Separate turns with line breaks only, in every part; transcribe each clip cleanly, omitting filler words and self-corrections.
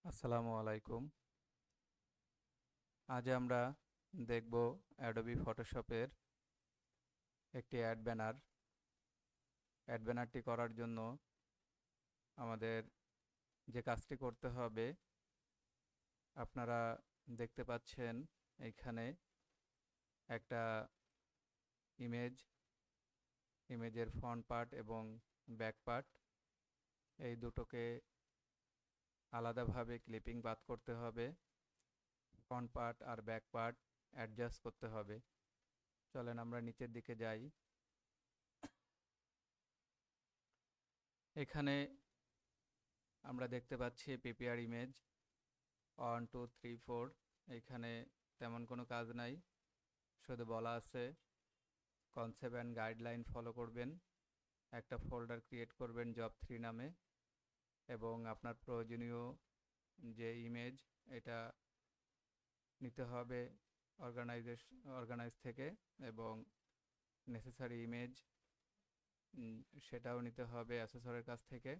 আসসালামু আলাইকুম। আজ আমরা দেখব অ্যাডোবি ফটোশপের একটি অ্যাড ব্যানারটি করার জন্য আমাদের যে কাজটি করতে হবে, আপনারা দেখতে পাচ্ছেন এইখানে একটা ইমেজের ফ্রন্ট পার্ট এবং ব্যাক পার্ট এই দুটোকে আলাদাভাবে ক্লিপিং বাদ করতে হবে। ফ্রন্ট পার্ট আর ব্যাক পার্ট অ্যাডজাস্ট করতে হবে। চলেন আমরা নিচের দিকে যাই। এখানে আমরা দেখতে পাচ্ছি পিপিআর ইমেজ 1 2 3 4। এখানে তেমন কোনো কাজ নাই, শুধু বলা আছে কনসেপ্ট অ্যান্ড গাইডলাইন ফলো করবেন, একটা ফোল্ডার ক্রিয়েট করবেন জব 3 নামে, এবং আপনার প্রয়োজনীয় যে ইমেজ এটা নিতে হবে অর্গানাইজ থেকে, এবং নেসেসারি ইমেজ সেটাও নিতে হবে অ্যাসেসরের কাছ থেকে।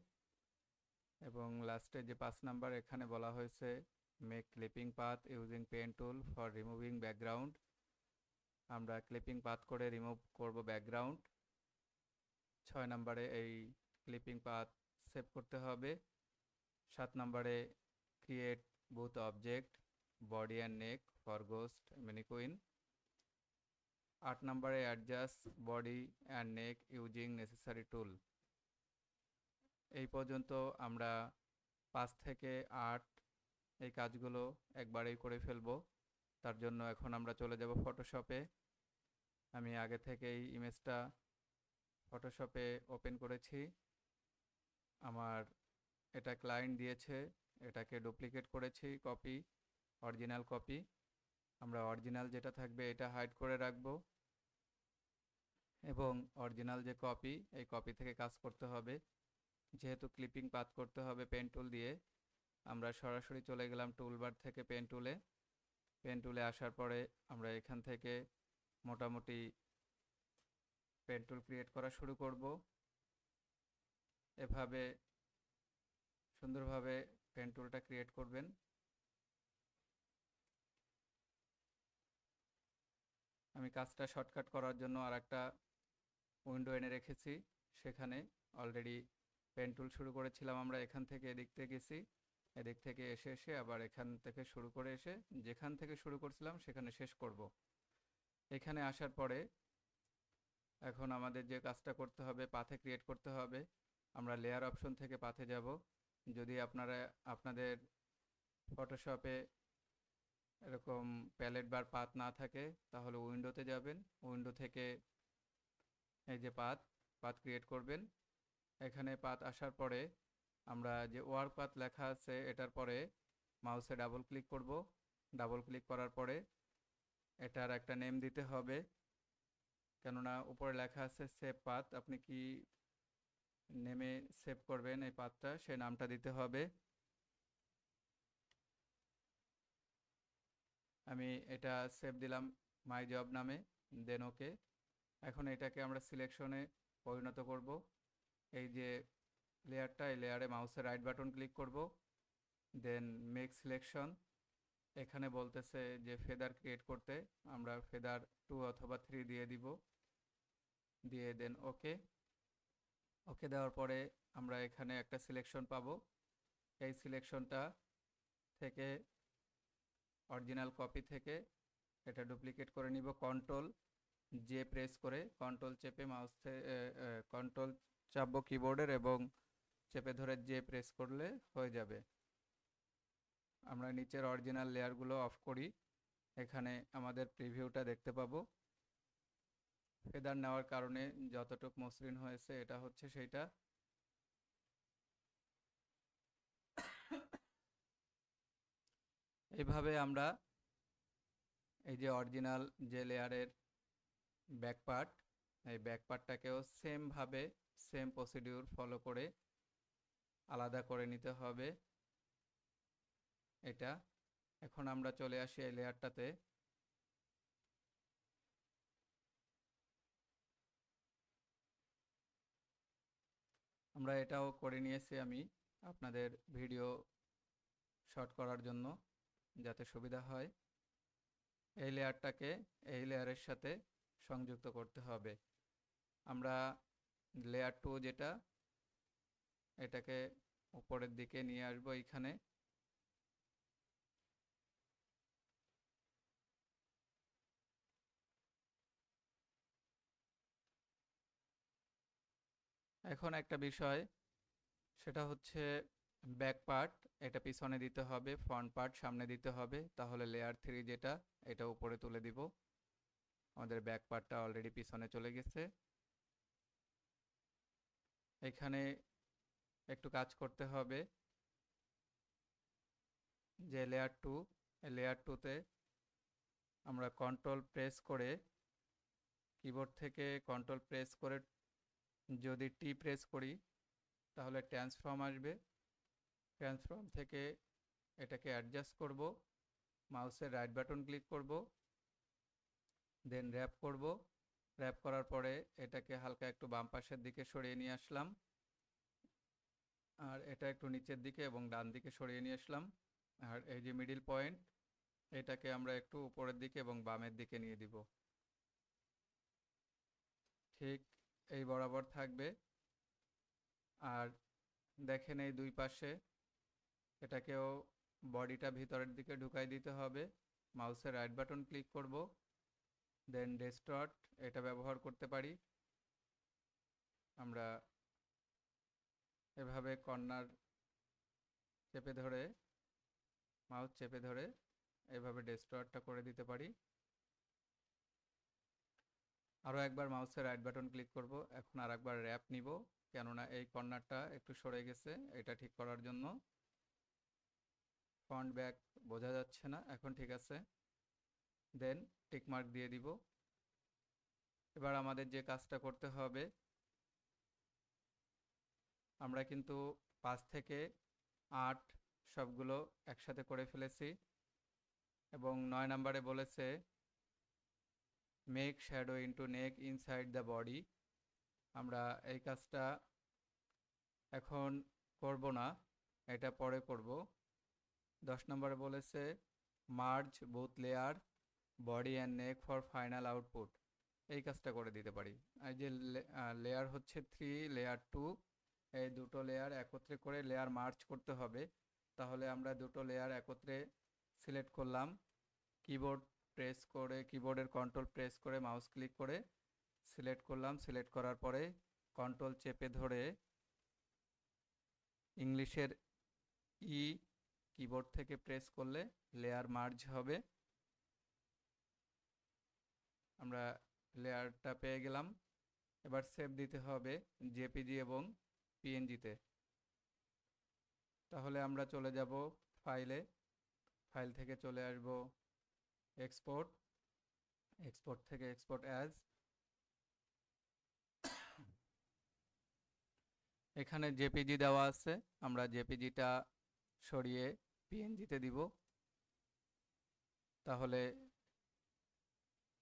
এবং লাস্টে যে 5 নাম্বার এখানে বলা হয়েছে make clipping path using pen tool for removing background. আমরা ক্লিপিং পাথ করে রিমুভ করব ব্যাকগ্রাউন্ড। 6 নাম্বারে এই ক্লিপিং পাথ সেভ করতে হবে। 7 নাম্বারে create booth object body and neck for ghost mannequin. 8 নাম্বারে adjust body and neck using necessary tool. এই পর্যন্ত আমরা 5 থেকে 8 এই কাজগুলো একবারেই করে ফেলবো। তার জন্য এখন আমরা চলে যাব ফটোশপে। আমি আগে থেকেই ইমেজটা ফটোশপে ওপেন করেছি। আমার এটা ক্লায়েন্ট দিয়েছে, এটাকে ডুপ্লিকেট করেছি, অরিজিনাল কপি। আমরা অরিজিনাল যেটা থাকবে এটা হাইড করে রাখবো, এবং অরিজিনাল যে কপি এই কপি থেকে কাজ করতে হবে। যেহেতু ক্লিপিং পাথ করতে হবে পেন টুল দিয়ে, আমরা সরাসরি চলে গেলাম টুলবার থেকে পেন টুলে আসার পরে আমরা এখান থেকে মোটামুটি পেন টুল ক্রিয়েট করা শুরু করব। এভাবে সুন্দরভাবে পেন টুলটা ক্রিয়েট করবেন। আমি কাজটা শর্টকাট করার জন্য আর একটা উইন্ডো এনে রেখেছি, সেখানে অলরেডি পেন টুল শুরু করেছিলাম। আমরা এখান থেকে এদিক থেকে গেছি, এদিক থেকে এসে এসে আবার এখান থেকে শুরু করে এসে যেখান থেকে শুরু করছিলাম সেখানে শেষ করব। এখানে আসার পরে এখন আমাদের যে কাজটা করতে হবে, পাথে ক্রিয়েট করতে হবে। আমরা লেয়ার অপশন থেকে পাথে যাব। যদি আপনাদের ফটোশপে এরকম প্যালেট বার পাথ না থাকে তাহলে উইন্ডোতে যাবেন, উইন্ডো থেকে এই যে পাথ ক্রিয়েট করবেন। এখানে পাথ আসার পরে আমরা যে ওয়ার্ক পাথ লেখা আছে এটার পরে মাউসে ডাবল ক্লিক করব। ডাবল ক্লিক করার পরে এটার একটা নেম দিতে হবে, কেননা উপরে লেখা আছে সেভ পাথ। আপনি কি নেমে সেভ করবেন এই পাথটা, সেই নামটা দিতে হবে। আমি এটা সেভ দিলাম মাই জব নামে, দেন ওকে। এখন এটাকে আমরা সিলেকশনে পরিণত করব। এই যে লেয়ারটা, এই লেয়ারে মাউসের রাইট বাটন ক্লিক করব, দেন মেক সিলেকশন। এখানে বলতেছে যে ফেদার ক্রিয়েট করতে, আমরা ফেদার 2 অথবা 3 দিয়ে দিব, দিয়ে দেন ওকে। ওকে দেওয়ার পরে আমরা এখানে একটা সিলেকশন পাবো। এই সিলেকশনটা থেকে অরিজিনাল কপি থেকে এটা ডুপ্লিকেট করে নিব। কন্ট্রোল প্রেস করে কন্ট্রোল চেপে কন্ট্রোল চাপবো কিবোর্ডের, এবং চেপে ধরে প্রেস করলে হয়ে যাবে। আমরা নিচের অরিজিনাল লেয়ারগুলো অফ করি, এখানে আমাদের প্রিভিউটা দেখতে পাবো। ফেদার নেওয়ার কারণে যতটুকু মসৃণ হয়েছে এটা হচ্ছে সেইটা। এইভাবে আমরা এই যে অরিজিনাল যে লেয়ারের ব্যাক পার্ট, এই ব্যাক পার্টটাকেও সেম প্রসিডিউর ফলো করে আলাদা করে নিতে হবে এটা। এখন আমরা চলে আসি এই লেয়ারটাতে। আমরা এটাও করে নিয়েছি, আমি আপনাদের ভিডিও শর্ট করার জন্য, যাতে সুবিধা হয়। এই লেয়ারটাকে এই লেয়ারের সাথে সংযুক্ত করতে হবে। আমরা লেয়ার 2 যেটা, এটাকে উপরের দিকে নিয়ে আসবো এইখানে। এখন একটা বিষয়, সেটা হচ্ছে ব্যাক পার্ট এটা পিছনে দিতে হবে, ফ্রন্ট পার্ট সামনে দিতে হবে, তাহলে লেয়ার 3 যেটা এটা উপরে তুলে দিব। আমাদের ব্যাক পার্টটা অলরেডি পিছনে চলে গেছে। এখানে একটু কাজ করতে হবে, যে লেয়ার 2, লেয়ার 2তে আমরা কন্ট্রোল প্রেস করে, কিবোর্ড থেকে কন্ট্রোল প্রেস করে যদি টি প্রেস করি তাহলে ট্রান্সফর্ম আসবে। ট্রান্সফর্ম থেকে এটাকে অ্যাডজাস্ট করব, মাউসের রাইট বাটন ক্লিক করব, দেন র্যাপ করব। র্যাপ করার পরে এটাকে হালকা একটু বাম পাশের দিকে সরিয়ে নিয়ে আসলাম, আর এটা একটু নিচের দিকে এবং ডান দিকে সরিয়ে নিয়ে আসলাম। আর এই যে মিডিল পয়েন্ট, এটাকে আমরা একটু উপরের দিকে এবং বামের দিকে নিয়ে দিব, ঠিক এই বরাবর থাকবে। আর দেখেন এই দুই পাশে এটাকেও বডিটা ভিতরের দিকে ঢুকাই দিতে হবে। মাউসের রাইট বাটন ক্লিক করব, দেন ডিস্টর্ট এটা ব্যবহার করতে পারি। আমরা এভাবে কর্নার চেপে ধরে, মাউস চেপে ধরে এভাবে ডিস্টর্টটা করে দিতে পারি। আরও একবার মাউসের রাইট বাটন ক্লিক করব। এখন আর একবার র্যাপ নিব, কেননা এই কর্নারটা একটু সরে গেছে, এটা ঠিক করার জন্য। ফ্রন্ট ব্যাক বোঝা যাচ্ছে না, এখন ঠিক আছে। দেন টিকমার্ক দিয়ে দিব। এবার আমাদের যে কাজটা করতে হবে, আমরা কিন্তু 5 থেকে 8 সবগুলো একসাথে করে ফেলেছি, এবং 9 নম্বরে বলেছে make shadow into neck inside the body. আমরা এই কাজটা এখন করব না, এটা পরে করব। 10 নম্বরে বলেছে merge both layer body and neck for final output. এই কাজটা করে দিতে পারি। এই যে লেয়ার হচ্ছে 3, লেয়ার 2, এই দুটো লেয়ার একত্রে করে লেয়ার মার্চ করতে হবে। তাহলে আমরা দুটো লেয়ার একত্রে সিলেক্ট করলাম, কিবোর্ড প্রেস করে, কিবোর্ডের কন্ট্রোল প্রেস করে মাউস ক্লিক করে সিলেক্ট করলাম। সিলেক্ট করার পরে কন্ট্রোল চেপে ধরে ইংলিশের ই কিবোর্ড থেকে প্রেস করলে লেয়ার মার্জ হবে। আমরা লেয়ারটা পেয়ে গেলাম। এবার সেভ দিতে হবে জেপিজি এবং পিএনজিতে। তাহলে আমরা চলে যাব ফাইলে, ফাইল থেকে চলে আসব এক্সপোর্ট, এক্সপোর্ট থেকে এক্সপোর্ট অ্যাজ। এখানে জেপিজি দেওয়া আছে, আমরা জেপিজিটা সরিয়ে পিএনজিতে দিব, তাহলে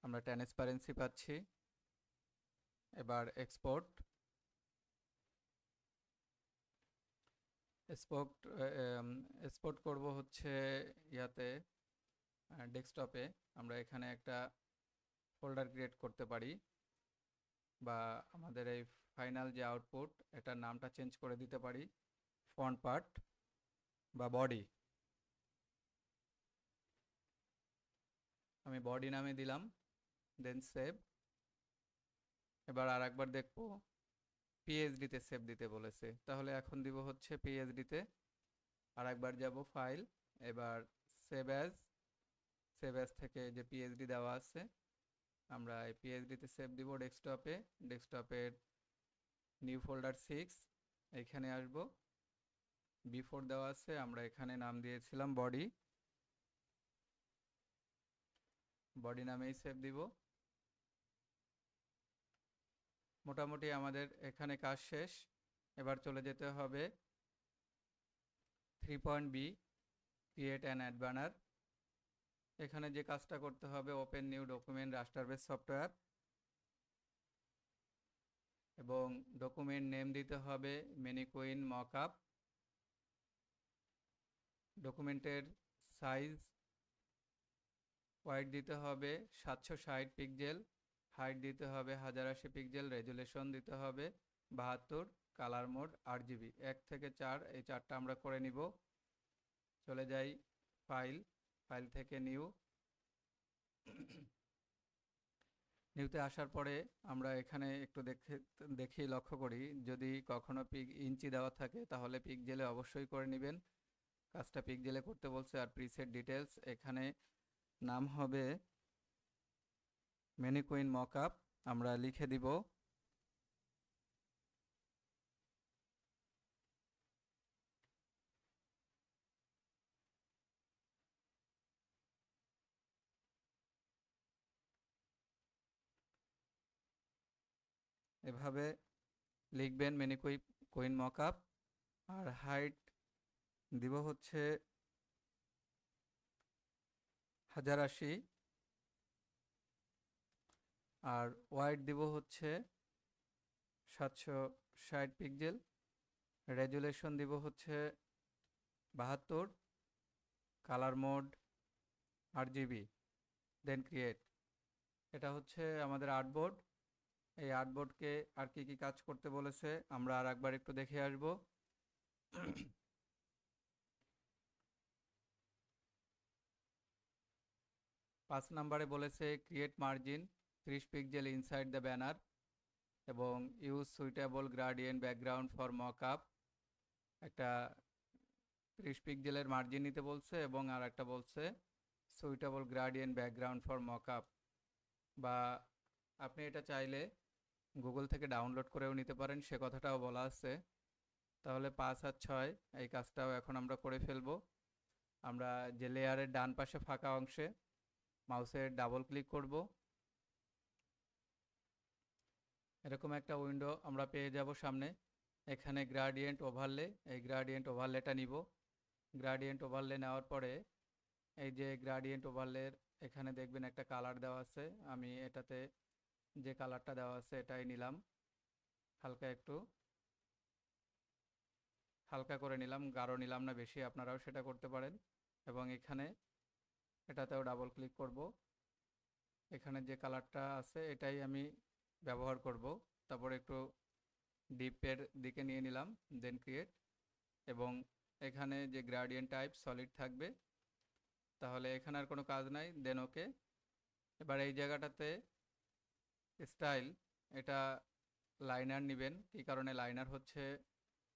আমরা ট্রান্সপারেন্সি পাচ্ছি। এবার এক্সপোর্ট, এক্সপোর্ট করব হচ্ছে ইয়াতে ডেস্কটপে। আমরা এখানে একটা ফোল্ডার ক্রিয়েট করতে পারি, বা আমাদের এই ফাইনাল যে আউটপুট এটার নামটা চেঞ্জ করে দিতে পারি, ফ্রন্ট পার্ট বা বডি। আমি বডি নামে দিলাম, দেন সেভ। এবার আর একবার দেখব, পিএইচডিতে সেভ দিতে বলেছে, তাহলে এখন দিব হচ্ছে পিএইচডিতে। আর একবার যাব ফাইল, এবার সেভ অ্যাজ, সেভ অ্যাজ থেকে যে পিএইচডি দেওয়া আছে আমরা এই পিএইচডিতে সেভ দিব ডেস্কটপে। ডেস্কটপের নিউ ফোল্ডার 6 এইখানে আসব, বিফোর দেওয়া আছে, আমরা এখানে নাম দিয়েছিলাম বডি, বডি নামেই সেভ দিব। মোটামুটি আমাদের এখানে কাজ শেষ। এবার চলে যেতে হবে 3.b create an add banner. এখানে যে কাজটা করতে হবে, ওপেন নিউ ডকুমেন্ট রাস্টার বেস সফটওয়্যার, এবং ডকুমেন্ট নেম দিতে হবে ম্যানিকুইন মকআপ, ডকুমেন্টের সাইজ ওয়াইড দিতে হবে 760 পিক্সেল, হাইট দিতে হবে 1080 পিক্সেল, রেজুলেশন দিতে হবে 72, কালার মোড RGB। 1 থেকে 4 এই 4টা আমরা করে নিব। চলে যাই ফাইল থেকে নিউতে আসার পরে আমরা এখানে একটু দেখি লক্ষ্য করি, যদি কখনো ইঞ্চি দেওয়া থাকে তাহলে পিক্সেলে অবশ্যই করে নেবেন। কাজটা পিক্সেলে করতে বলছে। আর প্রিসেট ডিটেলস এখানে নাম হবে ম্যানিকুইন মকআপ, আমরা লিখে দিব। এভাবে লিখবেন ম্যানিকুইন মকআপ। আর হাইট দিব হচ্ছে 1080, আর ওয়াইড দিব হচ্ছে 760 পিক্সেল, রেজুলেশন দিব হচ্ছে 72, কালার মোড RGB, দেন ক্রিয়েট। এটা হচ্ছে আমাদের আর্টবোর্ড। এই আর্টবোর্ডকে আর কি কাজ করতে বলেছে আমরা আর একবার একটু দেখে আসব। 5 নম্বরে বলেছে create margin 30 pixel inside the banner এবং use suitable gradient background for mockup. একটা 30 পিক্সেলের মার্জিন নিতে বলছে এবং আর একটা বলছে suitable gradient background for mockup. বা আপনি এটা চাইলে গুগল থেকে ডাউনলোড করেও নিতে পারেন, সে কথাটাও বলা আছে। তাহলে 5 আর 6 এই কাজটাও এখন আমরা করে ফেলব। আমরা যে লেয়ারের ডান পাশে ফাঁকা অংশে মাউসের ডাবল ক্লিক করব, এরকম একটা উইন্ডো আমরা পেয়ে যাব সামনে। এখানে গ্রাডিয়েন্ট ওভারলে, এই গ্রাডিয়েন্ট ওভারলেটা নিব। গ্রাডিয়েন্ট ওভারলে নেওয়ার পরে এই যে গ্রাডিয়েন্ট ওভারলের এখানে দেখবেন একটা কালার দেওয়া আছে। আমি এটাতে যে কালারটা দেওয়া আছে এটাই নিলাম, একটু হালকা করে নিলাম, গাঢ় নিলাম না বেশি, আপনারাও সেটা করতে পারেন। এবং এখানে এটাতেও ডাবল ক্লিক করব। এখানে যে কালারটা আছে এটাই আমি ব্যবহার করব। তারপর একটু ডিপের দিকে নিয়ে নিলাম, দেন ক্রিয়েট। এবং এখানে যে গ্রেডিয়েন্ট টাইপ সলিড থাকবে, তাহলে এখানে আর কোনো কাজ নাই, দেন ওকে। এবার এই জায়গাটাতে স্টাইল, এটা লাইনার নেবেন। কি কারণে? লাইনার হচ্ছে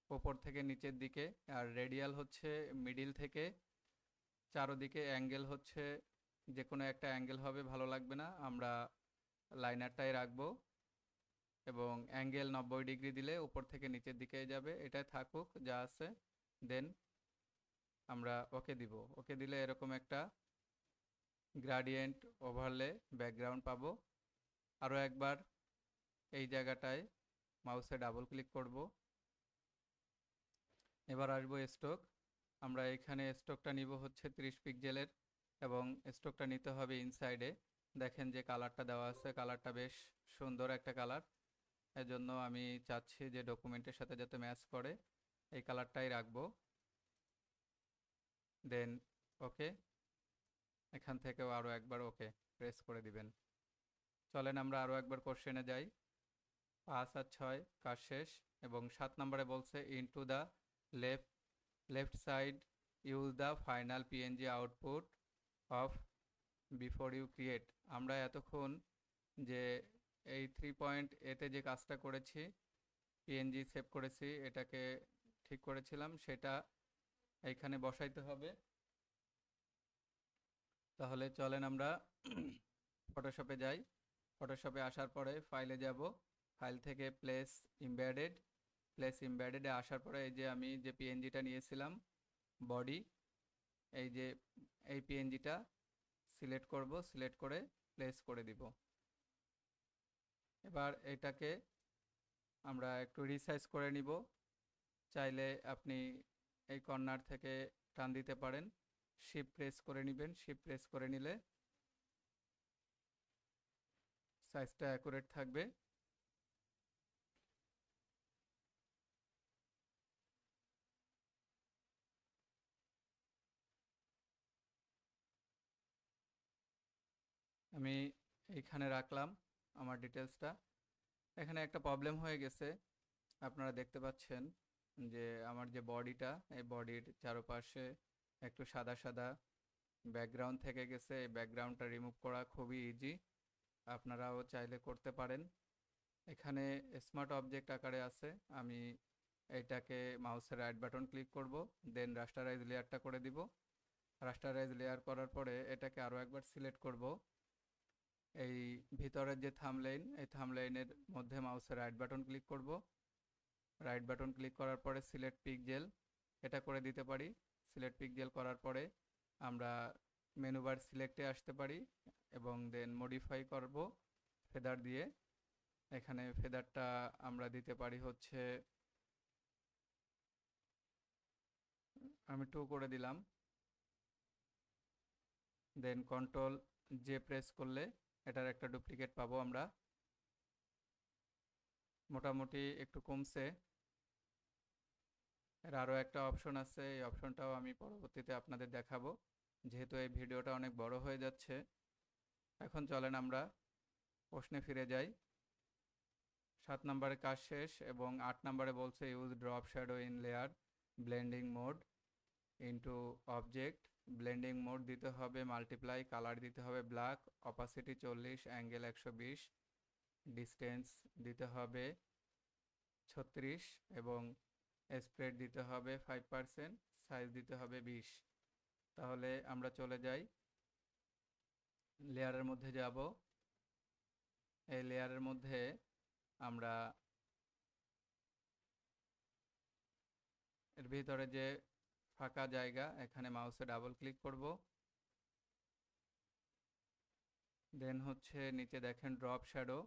উপর থেকে নিচের দিকে, আর রেডিয়াল হচ্ছে মিডিল থেকে চারোদিকে, অ্যাঙ্গেল হচ্ছে যে কোনো একটা অ্যাঙ্গেল হবে, ভালো লাগবে না, আমরা লাইনারটাই রাখবো। এবং অ্যাঙ্গেল 90 ডিগ্রি দিলে উপর থেকে নিচের দিকে যাবে, এটাই থাকুক যা আছে। দেন আমরা ওকে দিব। ওকে দিলে এরকম একটা গ্রাডিয়েন্ট ওভারলে ব্যাকগ্রাউন্ড পাবো। আরও একবার এই জায়গাটায় মাউসে ডাবল ক্লিক করব। এবার আসবো স্ট্রোক। আমরা এখানে স্ট্রোকটা নিব হচ্ছে 30 পিক্সেলের এবং স্ট্রোকটা নিতে হবে ইনসাইডে। দেখেন যে কালারটা দেওয়া আছে, কালারটা বেশ সুন্দর একটা কালার। এজন্য আমি চাচ্ছি যে ডকুমেন্টের সাথে যাতে ম্যাচ করে, এই কালারটাই রাখবো। দেন ওকে। এখান থেকেও আরও একবার ওকে প্রেস করে দিবেন। চলেন আমরা আরও একবার কোশ্চেনে যাই। 5 আর 6 কাজ শেষ। এবং 7 নম্বরে বলছে into the left side use the final PNG output of before you create. আমরা এতক্ষণ যে এই 3.a-তে যে কাজটা করেছি, PNG সেভ করেছি, এটাকে ঠিক করেছিলাম, সেটা এইখানে বসাইতে হবে। তাহলে চলেন আমরা ফটোশপে যাই। ফটোশপে আসার পরে ফাইলে যাব, ফাইল থেকে প্লেস ইমবেডেডে আসার পরে এই যে আমি যে PNG-টা নিয়েছিলাম বডি, এই যে এই PNG-টা সিলেক্ট করব, সিলেক্ট করে প্লেস করে দিব। এবার এটাকে আমরা একটু রিসাইজ করে নিব। চাইলে আপনি এই কর্নার থেকে টান দিতে পারেন, শিফট প্রেস করে নেবেন। শিফট প্রেস করে নিলে সাইজটা অ্যাকুরেট থাকবে। আমি এইখানে রাখলাম আমার ডিটেলসটা। এখানে একটা প্রবলেম হয়ে গেছে, আপনারা দেখতে পাচ্ছেন যে আমার যে বডিটা, এই বডির চারপাশে একটু সাদা সাদা ব্যাকগ্রাউন্ড থেকে গেছে। এই ব্যাকগ্রাউন্ডটা রিমুভ করা খুবই ইজি, আপনারাও চাইলে করতে পারেন। এখানে স্মার্ট অবজেক্ট আকারে আছে, আমি এইটাকে মাউসের রাইট বাটন ক্লিক করব, দেন রাস্টারাইজ লেয়ারটা করে দিব। রাস্টারাইজ লেয়ার করার পরে এটাকে আরও একবার সিলেক্ট করব। এই ভিতরের যে থাম্বনেইল, এই থাম্বনেইলের মধ্যে মাউসের রাইট বাটন ক্লিক করব। রাইট বাটন ক্লিক করার পরে সিলেক্ট পিক্সেল এটা করে দিতে পারি। সিলেক্ট পিক্সেল করার পরে আমরা মেনু বার সিলেক্টে আসতে পারি এবং দেন মডিফাই করব ফেদার দিয়ে। এখানে ফেদারটা আমরা দিতে পারি হচ্ছে, আমি 2 করে দিলাম। দেন কন্ট্রোল জে প্রেস করলে এটার একটা ডুপ্লিকেট পাবো আমরা। মোটামুটি একটু কমছে। এর আরও একটা অপশন আছে, এই অপশনটাও আমি পরবর্তীতে আপনাদের দেখাবো, যেহেতু এই ভিডিওটা অনেক বড় হয়ে যাচ্ছে। এখন চলেন আমরা প্রশ্নে ফিরে যাই। 7 নম্বরে কাজ শেষ এবং 8 নম্বরে বলছে use drop shadow in layer blending mode into object. Blending mode দিতে হবে মাল্টিপ্লাই, কালার দিতে হবে ব্ল্যাক, অপাসিটি 40, অ্যাঙ্গেল 120, ডিস্টেন্স দিতে হবে 36 এবং স্প্রেড দিতে হবে 5%, সাইজ দিতে হবে 20। তাহলে আমরা চলে যাই, লেয়ারের মধ্যে যাব। এই লেয়ারের মধ্যে আমরা এর ভিতরে যে ফাঁকা জায়গা, এখানে মাউসে ডাবল ক্লিক করব। দেন হচ্ছে নিচে দেখেন ড্রপ শ্যাডো,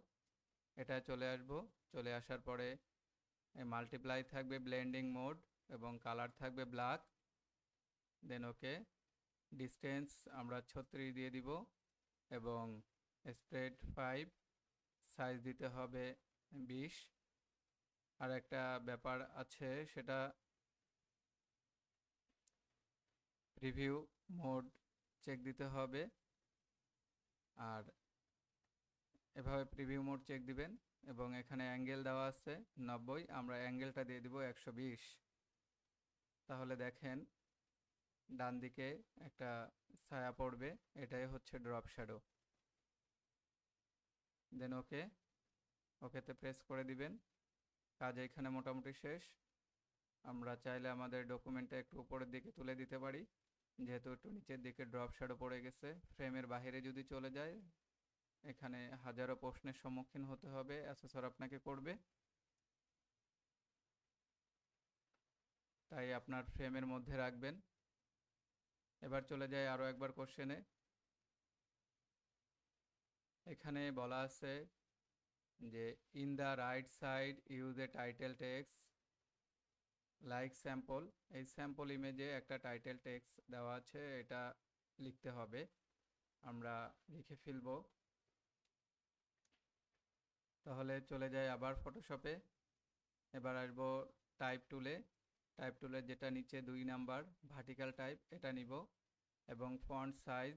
এটা চলে আসব। চলে আসার পরে মাল্টিপ্লাই থাকবে ব্লেন্ডিং মোড এবং কালার থাকবে ব্ল্যাক। দেন ওকে, ডিস্টেন্স আমরা 36 দিয়ে দিব এবং স্প্রেড 5, সাইজ দিতে হবে 20। আর একটা ব্যাপার আছে, সেটা প্রিভিউ মোড চেক দিতে হবে। আর এভাবে প্রিভিউ মোড চেক দিবেন এবং এখানে অ্যাঙ্গেল দেওয়া আছে 90, আমরা অ্যাঙ্গেলটা দিয়ে দিব 120। তাহলে দেখেন ডান দিকে একটা ছায়া পড়বে, এটাই হচ্ছে ড্রপ শ্যাডো। দেন ওকে, ওকেতে প্রেস করে দিবেন। কাজ এখানে মোটামুটি শেষ। আমরা চাইলে আমাদের ডকুমেন্টটা একটু উপরের দিকে তুলে দিতে পারি, যেহেতু একটু নিচের দিকে ড্রপ শ্যাডো পড়ে গেছে। ফ্রেমের বাইরে যদি চলে যায়, এখানে হাজারো প্রশ্নের সম্মুখীন হতে হবে, অ্যাসেসর আপনাকে করবে। তাই আপনার ফ্রেমের মধ্যে রাখবেন। এবার চলে যায় আরও একবার কোশ্চেনে। এখানে বলা আছে যে in the right side use a title text like sample. এই স্যাম্পল ইমেজে একটা টাইটেল টেক্সট দেওয়া আছে, এটা লিখতে হবে। আমরা লিখে ফেলব। তাহলে চলে যাই আবার ফটোশপে। এবার আসবো টাইপ টুলে। টাইপ টুলের যেটা নিচে 2 নাম্বার ভার্টিক্যাল টাইপ, এটা নিব এবং ফন্ট সাইজ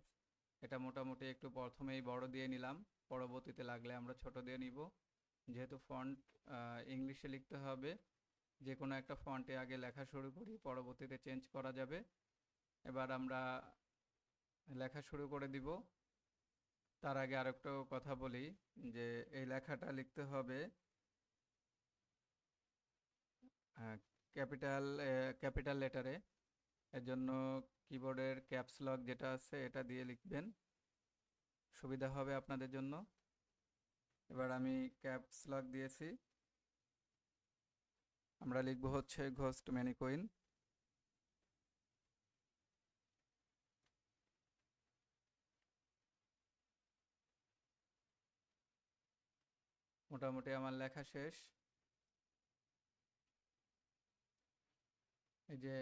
এটা মোটামুটি একটু প্রথমেই বড় দিয়ে নিলাম, পরবর্তীতে লাগলে আমরা ছোট দিয়ে নিব। যেহেতু ফন্ট ইংলিশে লিখতে হবে, যে কোনো একটা ফন্টে আগে লেখা শুরু করি, পরবর্তীতে চেঞ্জ করা যাবে। এবার আমরা লেখা শুরু করে দিব। তার আগে আরেকটা কথা বলি যে এই লেখাটা লিখতে হবে ক্যাপিটাল ক্যাপিটাল লেটারে। এর জন্য কিবোর্ডের ক্যাপস লক যেটা আছে এটা দিয়ে লিখবেন, সুবিধা হবে আপনাদের জন্য। এবার আমি ক্যাপস লক দিয়েছি। আমরা লিখব হচ্ছে ঘোস্ট ম্যানিকুইন। মোটামুটি আমার লেখা শেষ। এই যে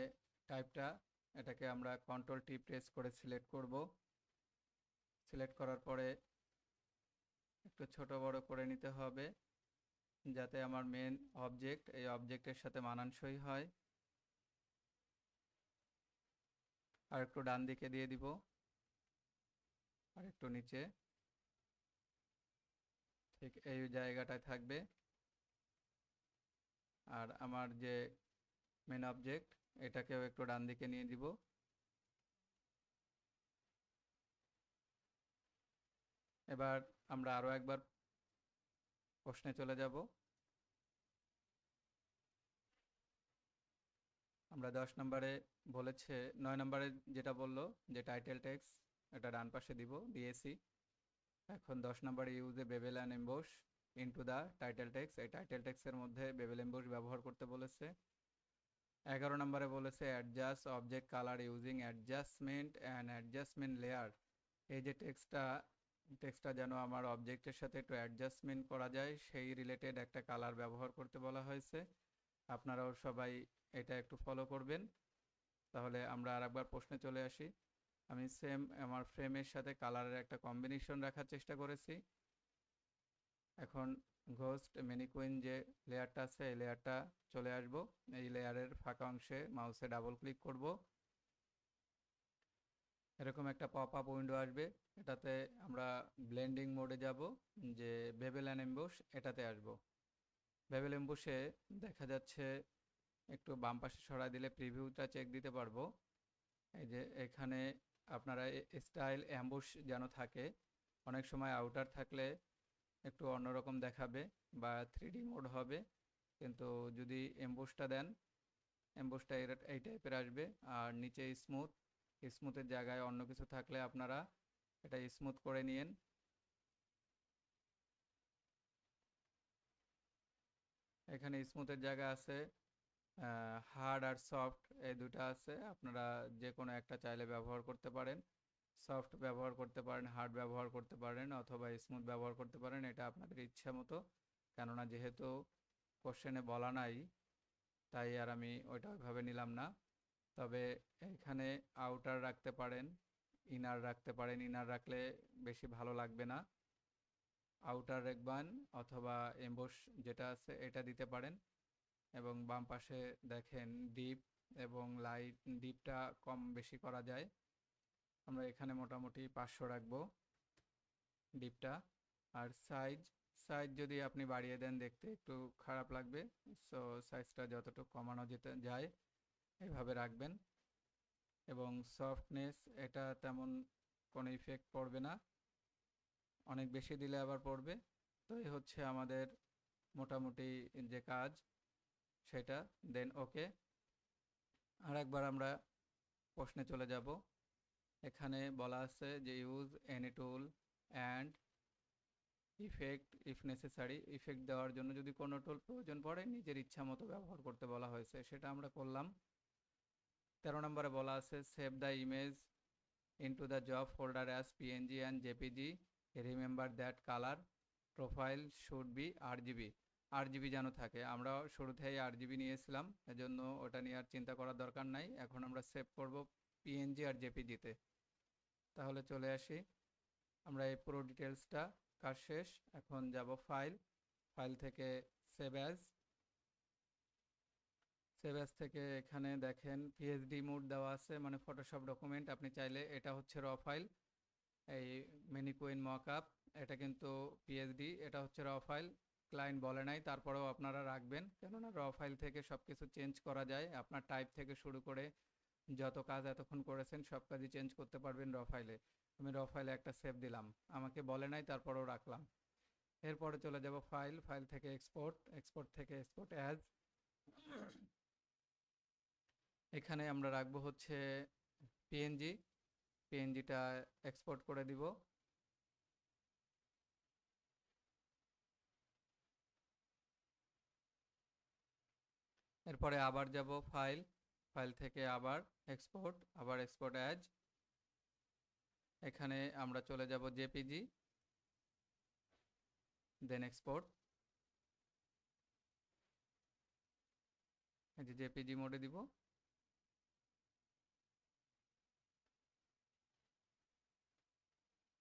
টাইপটা, এটাকে আমরা কন্ট্রোল টি প্রেস করে সিলেক্ট করব। সিলেক্ট করার পরে একটু ছোট বড় করে নিতে হবে, যাতে আমার মেন অবজেক্ট এই অবজেক্টের সাথে মানানসই হয়। আর একটু ডান দিকে দিয়ে দিব, আর একটু নিচে। ঠিক এই জায়গাটায় থাকবে। আর আমার যে মেন অবজেক্ট এটাকেও একটু ডান দিকে নিয়ে দিব। এবার আমরা আরও একবার প্রশ্নে চলে যাব। আমরা 10 নম্বরে বলেছে, 9 নম্বরে যেটা বললো যে টাইটেল টেক্সট, এটা ডান পাশে দিয়েছি। এখন 10 নম্বরে use a bevel and emboss into the title text, এই টাইটেল টেক্সটের মধ্যে বেবেল এমবোস ব্যবহার করতে বলেছে। 11 নম্বরে বলেছে adjust object colour using adjustment and adjustment layer, এই যে টেক্সটটা যেন আমার অবজেক্টের সাথে একটু অ্যাডজাস্টমেন্ট করা যায় সেই রিলেটেড একটা কালার ব্যবহার করতে বলা হয়েছে। আপনারাও সবাই এটা একটু ফলো করবেন। তাহলে আমরা আরেকবার প্রশ্নে চলে আসি। আমি সেম আমার ফ্রেমের সাথে কালারের একটা কম্বিনেশন রাখার চেষ্টা করেছি। এখন ঘোস্ট ম্যানিকুইন যে লেয়ারটা আছে এই লেয়ারটা চলে আসবো। এই লেয়ারের ফাঁকা অংশে মাউসে ডাবল ক্লিক করব। এরকম একটা পপ আপ উইন্ডো আসবে। এটাতে আমরা ব্লেন্ডিং মোডে যাব, যে বেবেল অ্যান্ড এমবোস এটাতে আসব। বেবেল এমবোসে দেখা যাচ্ছে একটু বাম পাশে সরাই দিলে প্রিভিউটা চেক দিতে পারবো। এই যে এখানে আপনারা স্টাইল অ্যাম্বুশ যেন থাকে, অনেক সময় আউটার থাকলে একটু অন্যরকম দেখাবে বা 3D মোড হবে, কিন্তু যদি এমবুশটা দেন এমবুশটা এই টাইপের আসবে। আর নিচে স্মুথের জায়গায় অন্য কিছু থাকলে আপনারা এটা স্মুথ করে নিন। এখানে স্মুথের জায়গা আছে, হার্ড আর সফট এই দুটা আছে, আপনারা যে কোনো একটা চাইলে ব্যবহার করতে পারেন। সফট ব্যবহার করতে পারেন, হার্ড ব্যবহার করতে পারেন, অথবা স্মুথ ব্যবহার করতে পারেন, এটা আপনাদের ইচ্ছা মতো। কেননা যেহেতু কোশ্চেনে বলা নাই তাই আর আমি ওইটা ওইভাবে নিলাম না। তবে এখানে আউটার রাখতে পারেন, ইনার রাখতে পারেন, ইনার রাখলে বেশি ভালো লাগবে না। আউটার রাখবেন অথবা এমবোস যেটা আছে এটা দিতে পারেন। এবং বাম পাশে দেখেন ডিপ এবং লাইট, ডিপটা কম বেশি করা যায়। আমরা এখানে মোটামুটি 500 রাখবো ডিপটা। আর সাইজ যদি আপনি বাড়িয়ে দেন দেখতে একটু খারাপ লাগবে, সো সাইজটা যতটুকু কমানো যেতে যায় এভাবে রাখবেন। এবং সফটনেস এটা তেমন কোনো ইফেক্ট পড়বে না, অনেক বেশি দিলে আবার পড়বে। তো এই হচ্ছে আমাদের মোটামুটি যে কাজ সেটা, দেন ওকে। আর একবার আমরা প্রশ্নে চলে যাব। এখানে বলা আছে যে use any tool and effect if necessary, effect দেওয়ার জন্য যদি কোনো টুল প্রয়োজন পড়ে নিজের ইচ্ছা মতো ব্যবহার করতে বলা হয়েছে, সেটা আমরা করলাম। 13 নম্বরে বলা আছে save the image into the job folder as PNG and JPG, remember that colour profile should be RGB, RGB যেন থাকে। আমরা শুরুতেই আরজিবি নিয়েছিলাম, এজন্য ওটা নিয়ে আর চিন্তা করার দরকার নাই। এখন আমরা সেভ করব পিএনজি আর জেপিজিতে। তাহলে চলে আসি, আমরা এই পুরো ডিটেলসটা কাজ শেষ। এখন যাব ফাইল থেকে সেভ অ্যাজ থেকে এখানে দেখেন পিএইচডি মোড দেওয়া আছে, মানে ফটোশপ ডকুমেন্ট। আপনি চাইলে এটা হচ্ছে র ফাইল, এই ম্যানিকুইন মকআপ এটা কিন্তু পিএইচডি, এটা হচ্ছে র ফাইল। ক্লায়েন্ট বলে নাই, তারপরেও আপনারা রাখবেন, কেননা র ফাইল থেকে সব কিছু চেঞ্জ করা যায়। আপনার টাইপ থেকে শুরু করে যত কাজ এতক্ষণ করেছেন সব কাজই চেঞ্জ করতে পারবেন র ফাইলে। আমি র ফাইলে একটা সেভ দিলাম, আমাকে বলে নাই তারপরেও রাখলাম। এরপরে চলে যাব ফাইল থেকে এক্সপোর্ট থেকে এক্সপোর্ট অ্যাজ। এখানে আমরা রাখবো হচ্ছে পিএনজিটা এক্সপোর্ট করে দিব। এরপরে আবার যাব ফাইল থেকে আবার এক্সপোর্ট অ্যাজ। এখানে আমরা চলে যাব জেপিজি, দেন এক্সপোর্ট। এই যে জেপিজি মোডে দিব।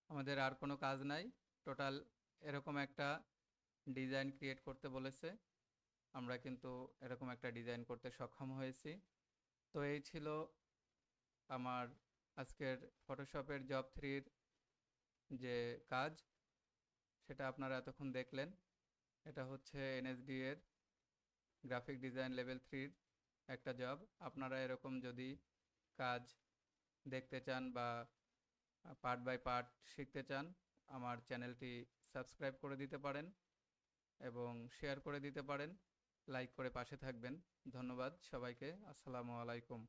আমাদের আর কোনো কাজ নাই, টোটাল এরকম একটা ডিজাইন ক্রিয়েট করতে বলেছে, আমরা কিন্তু এরকম একটা ডিজাইন করতে সক্ষম হয়েছি। তো এই ছিল আমার আজকের ফটোশপের জব 3-র যে কাজ সেটা আপনারা এতক্ষণ দেখলেন। এটা হচ্ছে এনএসডি এর গ্রাফিক ডিজাইন লেভেল 3 একটা জব। আপনারা এরকম যদি কাজ দেখতে চান বা পার্ট বাই পার্ট শিখতে চান, আমার চ্যানেলটি সাবস্ক্রাইব করে দিতে পারেন এবং শেয়ার করে দিতে পারেন, লাইক করে পাশে থাকবেন। ধন্যবাদ সবাইকে। আসসালামু আলাইকুম।